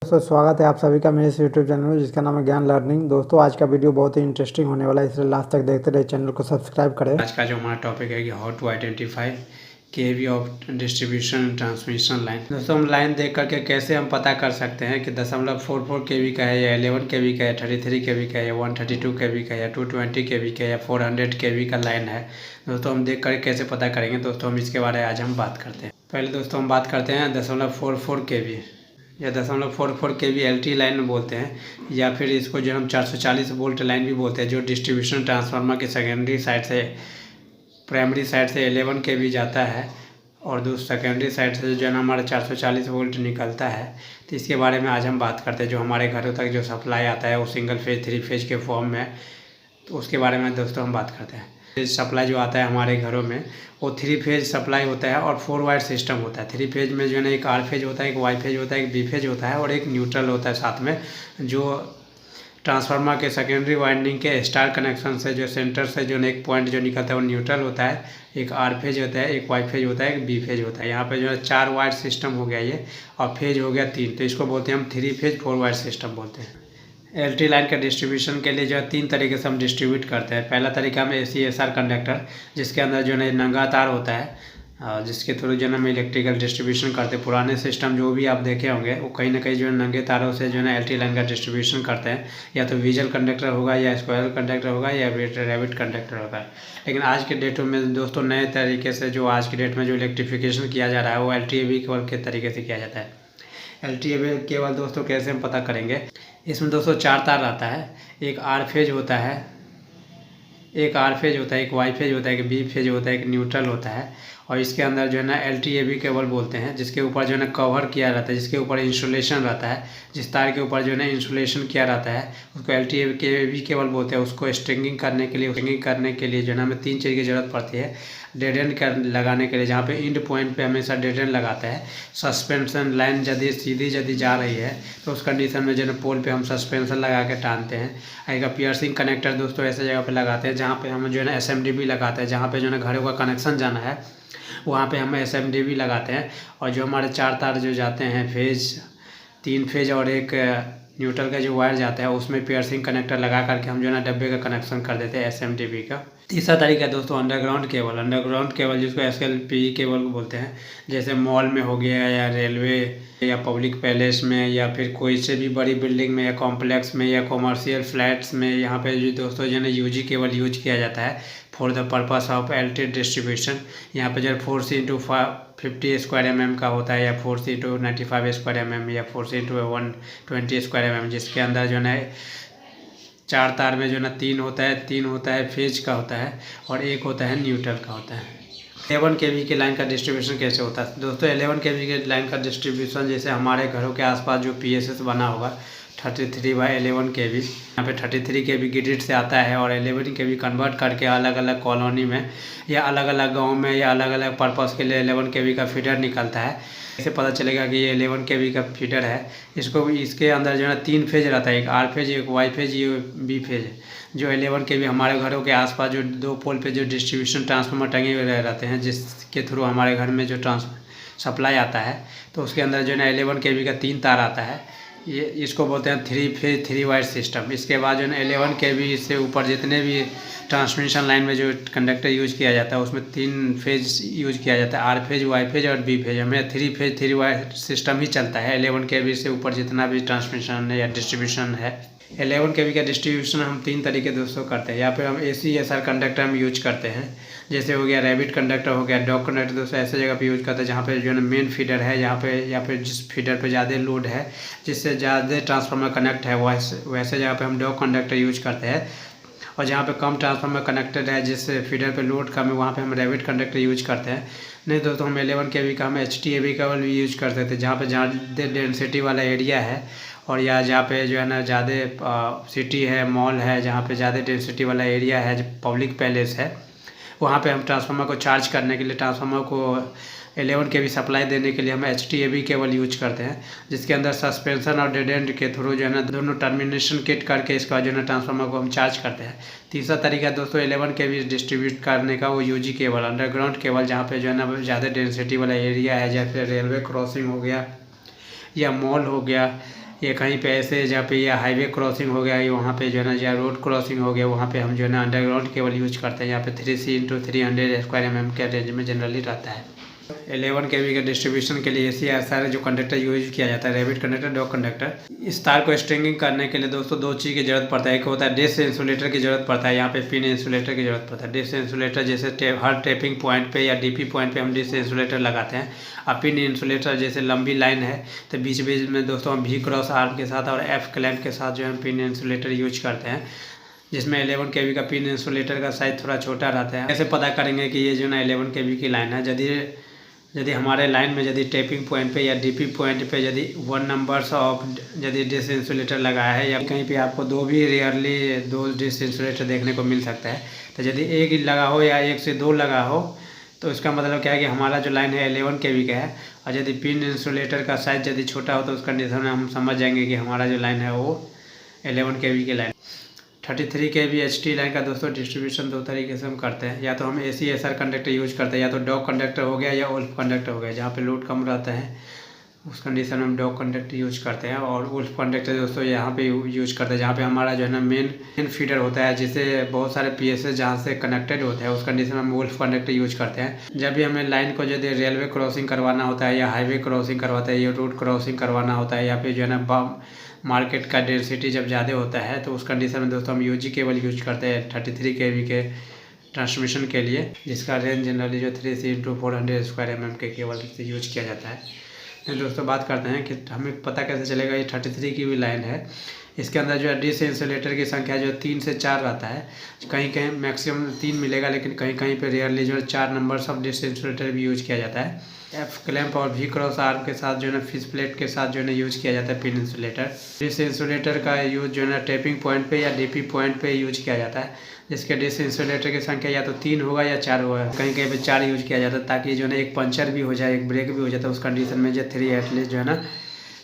दोस्तों स्वागत है आप सभी का मेरे इस यूट्यूब चैनल में जिसका नाम है ज्ञान लर्निंग। दोस्तों आज का वीडियो बहुत ही इंटरेस्टिंग होने वाला है, इसलिए लास्ट तक देखते रहे, चैनल को सब्सक्राइब करें। आज का जो हमारा टॉपिक है कि how to identify kV of distribution transmission line. दोस्तों हम लाइन देख करके कैसे हम पता कर सकते हैं कि 0.44 केवी का है या 11 केवी का है, 33 केवी का है या 132 केवी का है या 220 केवी का है या 400 केवी का लाइन है। दोस्तों हम देख कर कैसे पता करेंगे, दोस्तों हम इसके बारे में आज हम बात करते हैं। पहले दोस्तों हम बात करते हैं 0.44 केवी या 0.44 केवी LT लाइन बोलते हैं, या फिर इसको जो हम 440 वोल्ट लाइन भी बोलते हैं, जो डिस्ट्रीब्यूशन ट्रांसफार्मर के सेकेंडरी साइड से प्राइमरी साइड से 11 केवी जाता है और दूसरा सेकेंडरी साइड से जो है ना हमारा 440 वोल्ट निकलता है। तो इसके बारे में आज हम बात करते हैं। जो हमारे घरों तक जो सप्लाई आता है वो सिंगल फेज 3 फेज के फॉर्म में, तो उसके बारे में दोस्तों हम बात करते हैं। सप्लाई जो आता है हमारे घरों में वो 3 फेज सप्लाई होता है और 4 वायर सिस्टम होता है। 3 फेज में जो है ना एक R फेज होता है, एक Y फेज होता है, एक B फेज होता है और एक न्यूट्रल होता है साथ में, जो ट्रांसफार्मर के सेकेंडरी वाइंडिंग के स्टार कनेक्शन से जो सेंटर से जो एक पॉइंट जो निकलता है वो न्यूट्रल होता है, एक R फेज होता है, एक Y फेज होता है, एक B फेज होता है। यहाँ पे जो है 4 वायर सिस्टम हो गया ये, और फेज हो गया 3, तो इसको बोलते हैं हम 3 फेज 4 वायर सिस्टम बोलते हैं। LT लाइन का डिस्ट्रीब्यूशन के लिए जो है 3 तरीके से हम डिस्ट्रीब्यूट करते हैं। पहला तरीका में ACSR कंडक्टर, जिसके अंदर जो है नंगा तार होता है, जिसके थ्रू जो है हम इलेक्ट्रिकल डिस्ट्रीब्यूशन करते हैं। पुराने सिस्टम जो भी आप देखे होंगे वो कहीं ना कहीं जो है नंगे तारों से जो है ना LT लाइन का डिस्ट्रीब्यूशन करते हैं। या तो विजल कंडक्टर होगा या स्क्वायर कंडक्टर होगा या रैबिट कंडक्टर होगा। लेकिन आज के डेट में दोस्तों नए तरीके से जो आज की डेट में जो इलेक्ट्रिफिकेशन किया जा रहा है वो LTAB केबल के तरीके से किया जाता है। LTAB केबल दोस्तों कैसे हम पता करेंगे, इसमें दोस्तों 4 तार आता है। एक R फेज होता है, एक Y फेज होता है, एक B फेज होता है, एक न्यूट्रल होता है। और इसके अंदर जो है ना LTAB केबल बोलते हैं, जिसके ऊपर जो है ना कवर किया रहता है, जिसके ऊपर इंसुलेशन रहता है, जिस तार के ऊपर जो है ना इंसुलेशन किया रहता है उसको LTAB केबल बोलते हैं। उसको स्ट्रिंगिंग करने के लिए जो है ना हमें 3 चीज़ की ज़रूरत पड़ती है। डेड एंड लगाने के लिए, जहाँ पे एंड पॉइंट पे हमेशा डेड एंड लगाते हैं। सस्पेंशन लाइन यदि जा रही है तो उस कंडीशन में जो है पोल पे हम सस्पेंशन लगा के टानते हैं। आएगा पियर्सिंग कनेक्टर दोस्तों ऐसे जगह पे लगाते हैं जहाँ पे हम जो है ना SMDB लगाते हैं, जहाँ पे जो है ना घरों का कनेक्शन जाना है वहाँ पे हम SMDB लगाते हैं। और जो हमारे 4 तार जो जाते हैं फेज 3 फेज और एक न्यूट्रल का जो वायर जाता है उसमें पियर्सिंग कनेक्टर लगा करके हम जो है ना डब्बे का कनेक्शन कर देते हैं SMDB का। तीसरा तरीका है दोस्तों अंडरग्राउंड केबल जिसको SLPE केबल बोलते हैं। जैसे मॉल में हो गया या रेलवे या पब्लिक पैलेस में या फिर कोई से भी बड़ी बिल्डिंग में या कॉम्प्लेक्स में या कॉमर्शियल फ्लैट्स में, यहाँ पे जो दोस्तों जो है ना UG केबल यूज किया जाता है for the purpose of LT distribution. यहाँ पे जो है 4C×50 स्क्वायर mm का होता है या 4C×95 स्क्वायर mm या 4C×120 स्क्वायर mm, जिसके अंदर जो है ना 4 तार में जो है ना 3 होता है फेज का होता है और एक होता है न्यूट्रल का होता है। 11 केवी की लाइन का डिस्ट्रीब्यूशन कैसे होता है दोस्तों? 11 केवी की लाइन का डिस्ट्रीब्यूशन जैसे हमारे घरों के आसपास जो PSS बना होगा 33/11 केवी, यहाँ पे 33 केवी ग्रिड से आता है और 11 केवी कन्वर्ट करके अलग अलग कॉलोनी में या अलग अलग गांव में या अलग अलग पर्पस के लिए 11 केवी का फीडर निकलता है। इससे पता चलेगा कि ये 11 केवी का फीडर है। इसके अंदर जो है ना 3 फेज रहता है, एक R फेज, एक Y फेज, ये B फेज। जो 11 केवी हमारे घरों के आसपास जो 2 पोल पे जो डिस्ट्रीब्यूशन ट्रांसफार्मर टंगे हुए रहते हैं, जिसके थ्रू हमारे घर में जो सप्लाई आता है, तो उसके अंदर जो है ना 11 केवी का 3 तार आता है। ये इसको बोलते हैं 3 फेज 3 वायर सिस्टम। इसके बाद जो है ना 11 केवी से ऊपर जितने भी ट्रांसमिशन लाइन में जो कंडक्टर यूज किया जाता है उसमें 3 फेज यूज किया जाता है, R फेज, Y फेज और B फेज। हमें 3 फेज 3 वायर सिस्टम ही चलता है 11 केवी से ऊपर जितना भी ट्रांसमिशन या डिस्ट्रीब्यूशन है। 11 केवी का डिस्ट्रीब्यूशन हम 3 तरीके दोस्तों करते हैं। यहाँ पे हम ACSR कंडक्टर हम यूज करते हैं, जैसे हो गया रैबिट कंडक्टर, हो गया डॉग कंडक्टर। दोस्तों ऐसे जगह पे यूज करते हैं जहाँ पे जो है ना मेन फीडर है, यहाँ पे या फिर जिस फीडर पे ज़्यादा लोड है, जिससे ज़्यादा ट्रांसफार्मर कनेक्ट है, वैसे जगह पे हम डॉग कंडक्टर यूज करते हैं। और जहाँ पे कम ट्रांसफार्मर कनेक्टेड है, जिस फीडर पे लोड कम है, वहाँ पे हम रैबिट कंडक्टर यूज करते हैं। नहीं दोस्तों हम 11 केवी का हम HTAB केबल भी यूज करते थे, जहाँ पे ज़्यादा डेंसिटी वाला एरिया है और या जहाँ पे जो है ना ज़्यादा सिटी है, मॉल है, जहाँ पे ज़्यादा डेंसिटी वाला एरिया है, पब्लिक पैलेस है, वहाँ पे हम ट्रांसफार्मर को चार्ज करने के लिए, ट्रांसफार्मर को 11 केवी सप्लाई देने के लिए हम HTAB केबल यूज करते हैं, जिसके अंदर सस्पेंशन और डेड एंड के थ्रू जो है ना दोनों टर्मिनेशन किट करके इसका जो है ना ट्रांसफार्मर को हम चार्ज करते हैं। तीसरा तरीका दोस्तों 11 केवी डिस्ट्रीब्यूट करने का, वो UG केबल, अंडरग्राउंड केबल, जहाँ पे जो है ना ज़्यादा डेंसिटी वाला एरिया है, जैसे रेलवे क्रॉसिंग हो गया या मॉल हो गया ये कहीं पे ऐसे जहाँ पे ये हाईवे क्रॉसिंग हो गया, ये वहाँ पे जो है ना जहाँ रोड क्रॉसिंग हो गया वहाँ पे हम जो है ना अंडरग्राउंड केबल यूज करते हैं। यहाँ पे 3C×300 स्क्वायर mm के रेंज में जनरली रहता है। 11 kV के डिस्ट्रीब्यूशन के लिए ACSR जो कंडक्टर यूज किया जाता है, रैबिट कंडक्टर, डॉग कंडक्टर। इस तार को स्ट्रिंगिंग करने के लिए दोस्तों दो चीज़ की जरूरत पड़ता है। एक होता है डिश इंसुलेटर की जरूरत पड़ता है, यहाँ पे पिन इंसुलेटर की जरूरत पड़ता है। डिश इंसुलेटर जैसे हर टैपिंग पॉइंट पे या DP पॉइंट पे हम डिश इंसुलेटर लगाते हैं। और पिन इंसुलेटर जैसे लंबी लाइन है तो बीच बीच में दोस्तों हम V क्रॉस आर्म के साथ और F क्लैंप के साथ जो है पिन इंसुलेटर यूज करते हैं, जिसमें 11 kV का पिन इंसुलेटर का साइज थोड़ा छोटा रहता है। कैसे पता करेंगे कि ये जो ना 11 kV की लाइन है? यदि हमारे लाइन में यदि टैपिंग पॉइंट पे या DP पॉइंट पे यदि 1 नंबर्स ऑफ यदि डिश इंसुलेटर लगाया है, या कहीं पे आपको रेयरली दो डिश इंसुलेटर देखने को मिल सकता है। तो यदि एक ही लगा हो या 1 से 2 लगा हो तो इसका मतलब क्या है कि हमारा जो लाइन है 11 kV का है। और यदि पिन इंसुलेटर का साइज यदि छोटा हो तो उस कंडीशन में हम समझ जाएंगे कि हमारा जो लाइन है वो 11 kV की लाइन। 33 kV HT लाइन का दोस्तों डिस्ट्रीब्यूशन दो तरीके से हम करते हैं। या तो हम ACSR कंडक्टर यूज करते हैं, या तो डॉग कंडक्टर हो गया या वुल्फ कंडक्टर हो गया। जहाँ पे लोड कम रहता है उस कंडीशन में हम डॉग कंडक्टर यूज करते हैं। और वुल्फ कंडक्टर दोस्तों यहाँ पे यूज करते हैं जहाँ पे हमारा जो है ना मेन फीडर होता है, जिससे बहुत सारे PSS जहाँ से कनेक्टेड होते हैं, उस कंडीशन में हम वुल्फ कंडक्टर यूज करते हैं। जब भी हमें लाइन को यदि रेलवे क्रॉसिंग करवाना होता है या हाईवे क्रॉसिंग करवाता है या रोड क्रॉसिंग करवाना होता है, या फिर जो है ना मार्केट का डेंसिटी जब ज़्यादा होता है तो उस कंडीशन में दोस्तों हम UG केबल यूज करते हैं 33 kV के ट्रांसमिशन के लिए, जिसका रेंज जनरली जो 3C×400 स्क्वायर mm के केबल से यूज किया जाता है। दोस्तों बात करते हैं कि हमें पता कैसे चलेगा ये 33 kV लाइन है। इसके अंदर जो है डिश इंसुलेटर की संख्या जो 3 से 4 रहता है। कहीं कहीं मैक्सिमम 3 मिलेगा, लेकिन कहीं कहीं पे रेयरली जो है 4 नंबर्स ऑफ डिश इंसुलेटर भी यूज किया जाता है। F क्लैंप और V क्रॉस आर्म के साथ जो है ना फिश प्लेट के साथ जो है ना यूज किया जाता है पिन इंसुलेटर। डिश इंसुलेटर का यूज जो है ना टैपिंग पॉइंट पे या DP पॉइंट पे यूज किया जाता है, जिसके डिश इंसुलेटर की संख्या या तो 3 होगा या 4 होगा। कहीं कहीं पे 4 यूज किया जाता है, ताकि जो है ना एक पंचर भी हो जाए, एक ब्रेक भी हो जाता है, उस कंडीशन में जो 3 एटलीस्ट जो है ना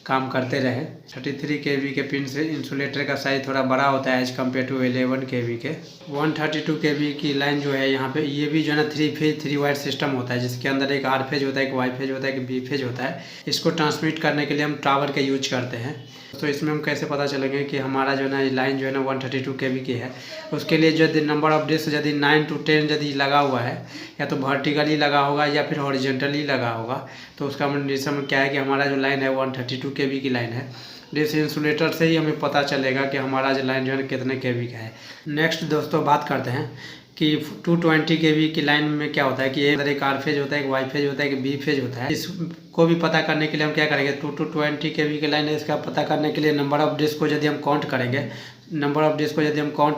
काम करते रहे। 33 kV के पिन से इंसुलेटर का साइज थोड़ा बड़ा होता है एज कम्पेयर टू 11 kV के। 132 kV की लाइन जो है यहाँ पे ये भी जो है ना 3 फेज 3 वायर सिस्टम होता है, जिसके अंदर एक R फेज होता है, एक Y फेज होता है, एक B फेज होता है। इसको ट्रांसमिट करने के लिए हम टावर का यूज करते हैं। तो इसमें हम कैसे पता चलेंगे कि हमारा जो है ना लाइन जो है ना 132 kV की है? उसके लिए यदि नंबर ऑफ डिश यदि 9 to 10 यदि लगा हुआ है, या तो वर्टिकली लगा होगा या फिर हॉरिजॉन्टली लगा होगा, तो उसका कंडीशन क्या है कि हमारा जो लाइन है 132 kV की लाइन है। डिश इंसुलेटर से ही हमें पता चलेगा कि हमारा जो लाइन जो है कितने kV का है। नेक्स्ट दोस्तों बात करते हैं कि 220 kV की लाइन में क्या होता है कि एक R फेज होता है, एक Y फेज होता है, एक B फेज होता है। इसको भी पता करने के लिए हम क्या करेंगे, 220 kV की लाइन है, इसका पता करने के लिए नंबर ऑफ डिश को यदि हम काउंट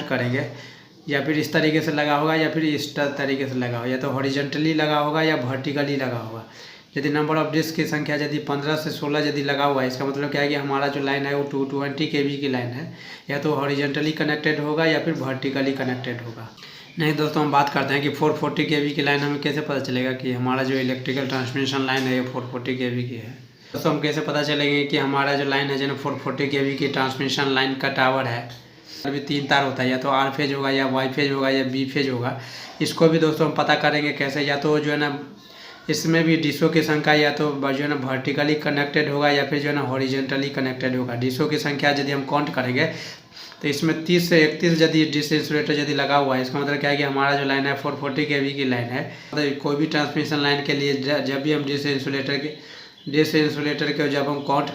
करेंगे, या फिर इस तरीके से लगा होगा या फिर इस तरीके से लगा होगा, या तो हॉरिजॉन्टली लगा होगा या वर्टिकली लगा होगा। यदि नंबर ऑफ डिश की संख्या यदि 15 से 16 यदि लगा हुआ है, इसका मतलब क्या है कि हमारा जो लाइन है वो 220 kV की लाइन है, या तो हॉरिजॉन्टली कनेक्टेड होगा या फिर वर्टिकली कनेक्टेड होगा। नहीं दोस्तों, हम बात करते हैं कि 440 kV की लाइन हमें कैसे पता चलेगा कि हमारा जो इलेक्ट्रिकल ट्रांसमिशन लाइन है ये 440 kV की है। दोस्तों हम कैसे पता चलेंगे कि हमारा जो लाइन है जो 440 kV की ट्रांसमिशन लाइन का टावर है, अभी 3 तार होता है, या तो R फेज होगा या Y फेज होगा या B फेज होगा। इसको भी दोस्तों हम पता करेंगे कैसे, या तो जो है ना इसमें भी डिशों की संख्या या तो जो है ना वर्टिकली कनेक्टेड होगा या फिर जो है ना हॉरिजॉन्टली कनेक्टेड होगा। डिशों की संख्या यदि हम काउंट करेंगे तो इसमें 30 से 31 यदि डिश इंसुलेटर यदि लगा हुआ है, इसका मतलब क्या है कि हमारा जो लाइन है 440 kV की लाइन है। मतलब कोई भी ट्रांसमिशन लाइन के लिए जब भी हम डिश इंसुलेटर के जब हम काउंट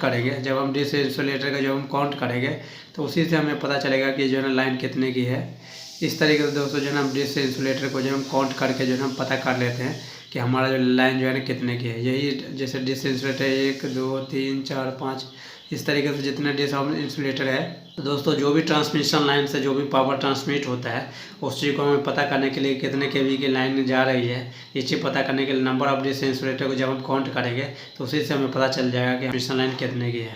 करेंगे तो उसी से हमें पता चलेगा कि जो है ना लाइन कितने की है। इस तरीके से दोस्तों जो है ना हम डिश इंसुलेटर को जब हम काउंट करके जो है हम पता कर लेते हैं कि हमारा जो लाइन जो है ना कितने की है। यही जैसे डिश इंसुलेटर 1 2 3 4 5 इस तरीके से जितने डिश इंसुलेटर है। तो दोस्तों जो भी ट्रांसमिशन लाइन से जो भी पावर ट्रांसमिट होता है उस चीज़ को हमें पता करने के लिए कितने kV की लाइन जा रही है, ये चीज़ पता करने के लिए नंबर ऑफ डिश इंसुलेटर को जब हम काउंट करेंगे तो उसी से हमें पता चल जाएगा कि ट्रांसमिशन लाइन कितने की है।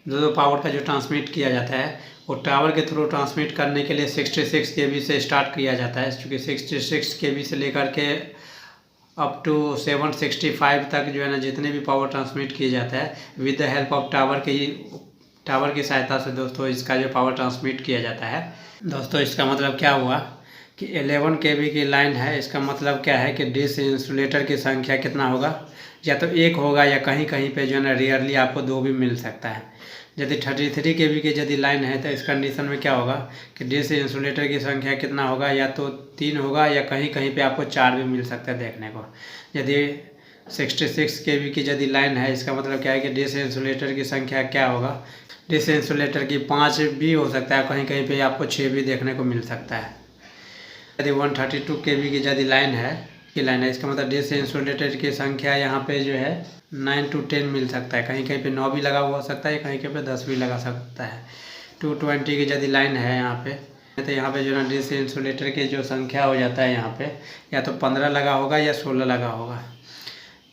दोस्तों पावर का जो ट्रांसमिट किया जाता है वो टावर के थ्रू ट्रांसमिट करने के लिए 66 kV से स्टार्ट किया जाता है, क्योंकि 66 kV से लेकर के अप टू 765 तक जो है ना जितने भी पावर ट्रांसमिट किया जाता है with the help of tower की सहायता से दोस्तों इसका जो पावर ट्रांसमिट किया जाता है। दोस्तों इसका मतलब क्या हुआ कि 11 kV की लाइन है, इसका मतलब क्या है कि डिश इंसुलेटर की संख्या कितना होगा, या तो 1 होगा या कहीं कहीं पे जो है ना रेयरली आपको 2 भी मिल सकता है। यदि 33 kV की यदि लाइन है तो इस कंडीशन में क्या होगा कि डिश इंसुलेटर की संख्या कितना होगा, या तो 3 होगा या कहीं कहीं पे आपको 4 भी मिल सकता है देखने को। यदि 66 kV की यदि लाइन है, इसका मतलब क्या है कि डिश इंसुलेटर की संख्या क्या होगा, डिश इंसुलेटर की 5 भी हो सकता है, कहीं कहीं पे आपको 6 भी देखने को मिल सकता है। यदि 132 kV की यदि लाइन है इसका मतलब डिश इंसुलेटर की संख्या यहाँ पे जो है 9 to 10 मिल सकता है, कहीं कहीं पे 9 भी लगा हुआ हो सकता है, कहीं कहीं पे 10 भी लगा सकता है। 220 की यदि लाइन है यहाँ पे, तो यहाँ पे जो है डिश इंसुलेटर की जो संख्या हो जाता है यहाँ पे या तो 15 लगा होगा या 16 लगा होगा।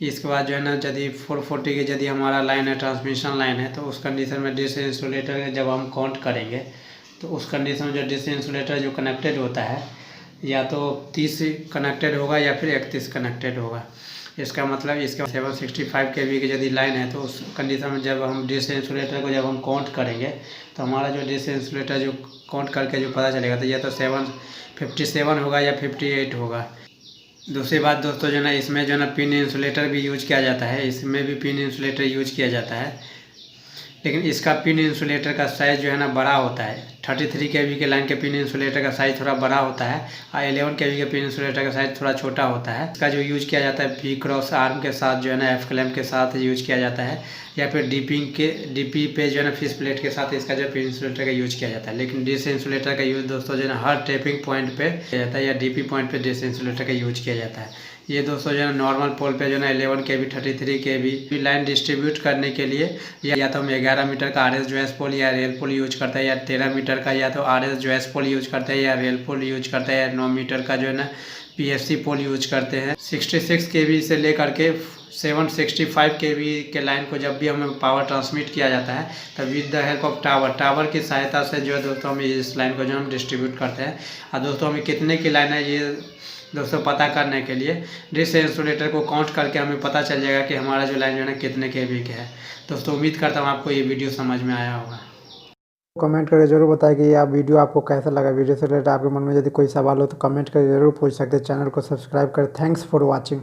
इसके बाद जो है ना यदि 440 की यदि हमारा लाइन है, ट्रांसमिशन लाइन है, तो उस कंडीशन में डिश इंसुलेटर जब हम काउंट करेंगे तो उस कंडीशन में जो डिश इंसुलेटर जो कनेक्टेड होता है या तो 30 कनेक्टेड होगा या फिर 31 कनेक्टेड होगा। इसका मतलब इसका 765 kV की यदि लाइन है तो उस कंडीशन में जब हम डिश इंसुलेटर को जब हम काउंट करेंगे तो हमारा जो डिश इंसुलेटर जो काउंट करके जो पता चलेगा तो या तो 757 होगा या 58 होगा। दूसरी बात दोस्तों जो है ना, इसमें जो है ना पिन इंसुलेटर भी यूज किया जाता है, इसमें भी पिन इंसुलेटर यूज किया जाता है, लेकिन इसका पिन इंसुलेटर का साइज़ जो है ना बड़ा होता है। 33 kV के लाइन के पिन इंसुलेटर का साइज़ थोड़ा बड़ा होता है और 11 kV के पिन इंसुलेटर का साइज़ थोड़ा छोटा होता है। इसका जो यूज किया जाता है V क्रॉस आर्म के साथ जो है ना एफ क्लैम्प के साथ यूज किया जाता है, या फिर डीपी पे जो है ना फिश प्लेट के साथ इसका जो पिन इंसुलेटर का यूज किया जाता है। लेकिन डिश इंसुलेटर का यूज दोस्तों जो है ना हर टेपिंग पॉइंट पे किया जाता है या डीपी पॉइंट पे डिश इंसुलेटर का यूज किया जाता है। ये दोस्तों जो है नॉर्मल पोल पे जो है 11 kV 33 kV लाइन डिस्ट्रीब्यूट करने के लिए या तो हम 11 मीटर का RS जो पोल या रेल पोल यूज करते हैं, या 13 मीटर का या तो RS जो पोल यूज करते हैं या रेल पोल यूज करते हैं, या 9 मीटर का जो है ना PFC पोल यूज करते हैं। 66 kV से लेकर के 765 kV के लाइन को जब भी हमें पावर ट्रांसमिट किया जाता है तब with the help of tower की सहायता से जो है दोस्तों हम इस लाइन को जो हम डिस्ट्रीब्यूट करते हैं। और दोस्तों हमें कितने की लाइन है ये दोस्तों पता करने के लिए डिश इंसुलेटर को काउंट करके हमें पता चल जाएगा कि हमारा जो लाइन जो है ना कितने kV के है। दोस्तों उम्मीद करता हूँ आपको ये वीडियो समझ में आया होगा। कमेंट करके जरूर बताएं कि यह वीडियो आपको कैसा लगा। वीडियो से रिलेटेड आपके मन में यदि कोई सवाल हो तो कमेंट करके जरूर पूछ सकते हैं। चैनल को सब्सक्राइब करें। Thanks for watching.